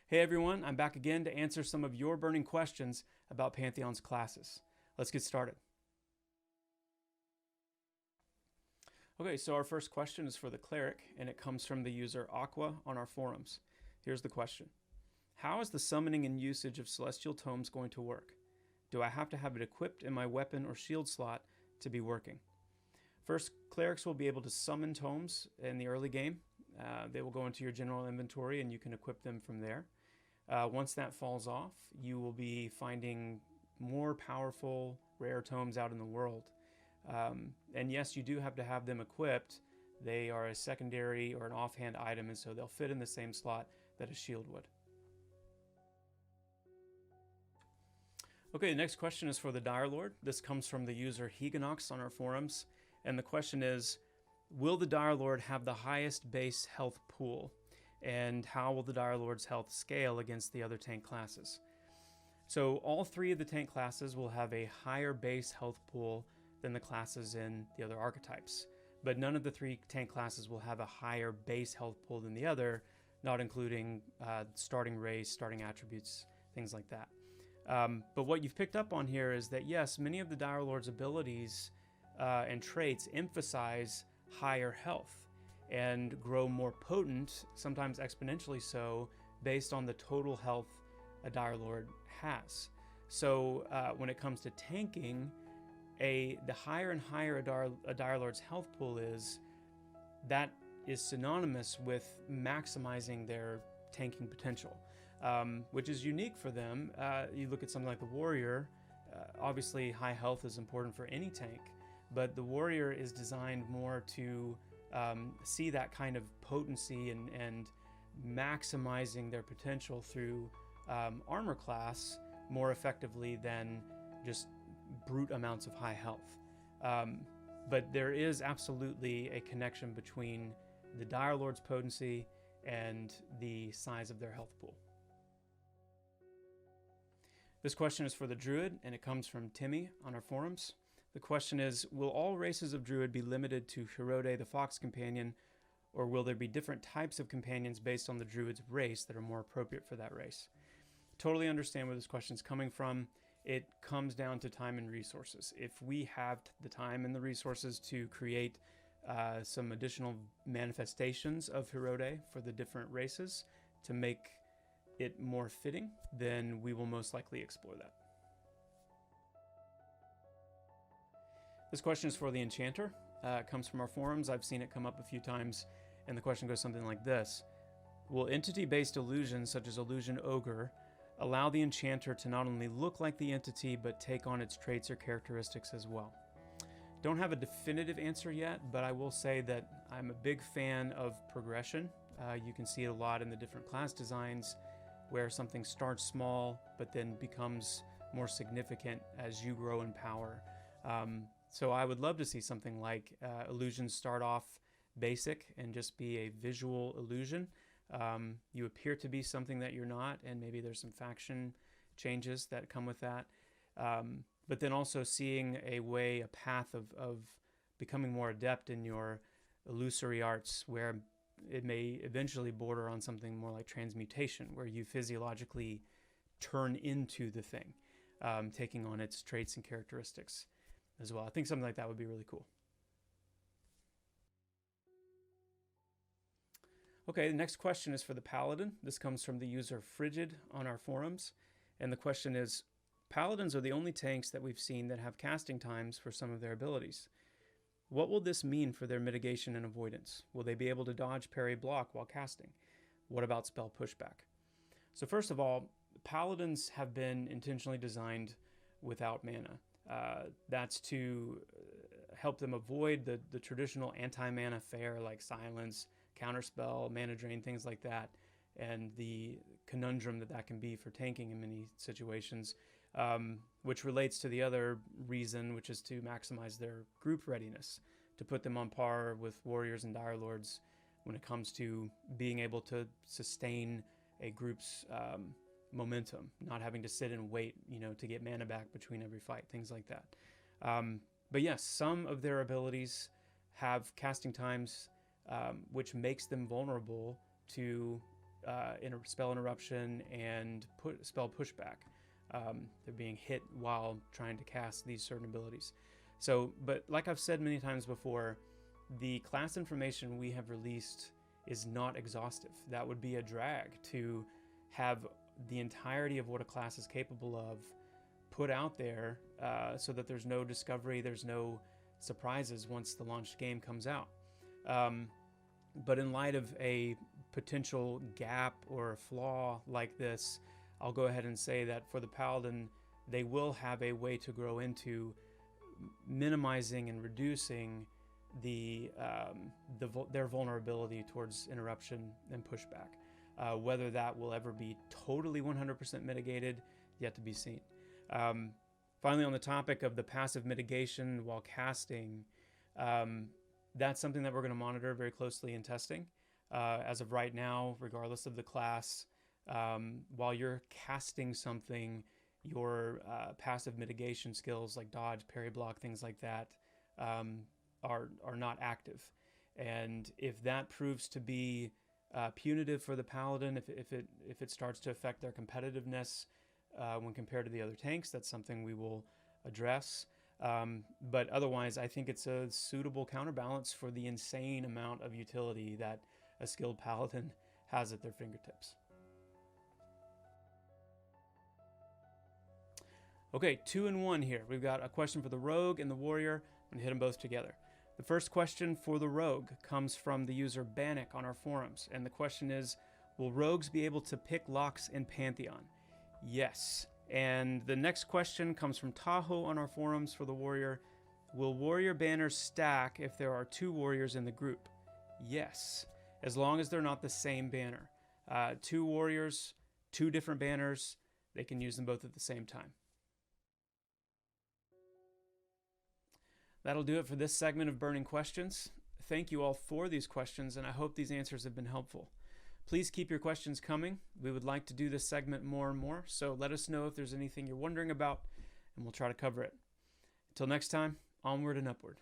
Hey everyone, I'm back again to answer some of your burning questions about Pantheon's classes. Let's get started. Okay, so our first question is for the Cleric, and it comes from the user Aqua on our forums. Here's the question. How is the summoning and usage of Celestial Tomes going to work? Do I have to have it equipped in my weapon or shield slot to be working? First, Clerics will be able to summon Tomes in the early game. They will go into your general inventory and you can equip them from there. Once that falls off, you will be finding more powerful rare tomes out in the world. And yes, you do have to have them equipped. They are a secondary or an offhand item, and so they'll fit in the same slot that a shield would. Okay, the next question is for the Dire Lord. This comes from the user Heganox on our forums. And the question is, will the Dire Lord have the highest base health pool? And how will the Dire Lord's health scale against the other tank classes? So all three of the tank classes will have a higher base health pool than the classes in the other archetypes. But none of the three tank classes will have a higher base health pool than the other, not including starting race, starting attributes, things like that. But what you've picked up on here is that yes, many of the Dire Lord's abilities and traits emphasize higher health and grow more potent, sometimes exponentially so, based on the total health a Dire Lord has. So when it comes to tanking, the higher and higher a Dire Lord's health pool is, that is synonymous with maximizing their tanking potential, which is unique for them. You look at something like the Warrior, obviously high health is important for any tank, but the Warrior is designed more to see that kind of potency and maximizing their potential through armor class more effectively than just brute amounts of high health. But there is absolutely a connection between the Dire Lord's potency and the size of their health pool. This question is for the Druid, and it comes from Timmy on our forums. The question is, will all races of Druid be limited to Hirode the Fox Companion, or will there be different types of companions based on the Druid's race that are more appropriate for that race? Totally understand where this question is coming from. It comes down to time and resources. If we have the time and the resources to create some additional manifestations of Hirode for the different races to make it more fitting, then we will most likely explore that. This question is for the Enchanter. It comes from our forums. I've seen it come up a few times, and the question goes something like this. Will entity-based illusions, such as Illusion Ogre, allow the Enchanter to not only look like the entity, but take on its traits or characteristics as well? Don't have a definitive answer yet, but I will say that I'm a big fan of progression. You can see it a lot in the different class designs, where something starts small, but then becomes more significant as you grow in power. So I would love to see something like illusions start off basic and just be a visual illusion. You appear to be something that you're not, and maybe there's some faction changes that come with that. But then also seeing a path of becoming more adept in your illusory arts, where it may eventually border on something more like transmutation, where you physiologically turn into the thing, taking on its traits and characteristics as well. I think something like that would be really cool. Okay, the next question is for the Paladin. This comes from the user Frigid on our forums. And the question is, Paladins are the only tanks that we've seen that have casting times for some of their abilities. What will this mean for their mitigation and avoidance? Will they be able to dodge, parry, block while casting? What about spell pushback? So first of all, Paladins have been intentionally designed without mana. That's to help them avoid the traditional anti-mana fare like silence, counterspell, mana drain, things like that, and the conundrum that can be for tanking in many situations, which relates to the other reason, which is to maximize their group readiness, to put them on par with Warriors and Dire Lords when it comes to being able to sustain a group's momentum, not having to sit and wait, to get mana back between every fight, things like that. But yes, some of their abilities have casting times which makes them vulnerable to spell interruption and spell pushback. They're being hit while trying to cast these certain abilities. So, but like I've said many times before, the class information we have released is not exhaustive. That would be a drag to have the entirety of what a class is capable of put out there, so that there's no discovery, there's no surprises once the launched game comes out. But in light of a potential gap or flaw like this, I'll go ahead and say that for the Paladin, they will have a way to grow into minimizing and reducing their vulnerability towards interruption and pushback. Whether that will ever be totally 100% mitigated, yet to be seen. Finally, on the topic of the passive mitigation while casting, that's something that we're going to monitor very closely in testing. As of right now, regardless of the class, while you're casting something, your passive mitigation skills like dodge, parry, block, things like that are not active. And if that proves to be punitive for the Paladin, if it starts to affect their competitiveness when compared to the other tanks, that's something we will address. But otherwise, I think it's a suitable counterbalance for the insane amount of utility that a skilled Paladin has at their fingertips. Okay, 2 in 1 here. We've got a question for the Rogue and the Warrior. I'm going to hit them both together. The first question for the Rogue comes from the user Bannock on our forums. And the question is, will Rogues be able to pick locks in Pantheon? Yes. And the next question comes from Tahoe on our forums for the Warrior. Will Warrior banners stack if there are 2 Warriors in the group? Yes, as long as they're not the same banner. 2 Warriors, 2 different banners, they can use them both at the same time. That'll do it for this segment of Burning Questions. Thank you all for these questions, and I hope these answers have been helpful. Please keep your questions coming. We would like to do this segment more and more, so let us know if there's anything you're wondering about, and we'll try to cover it. Until next time, onward and upward.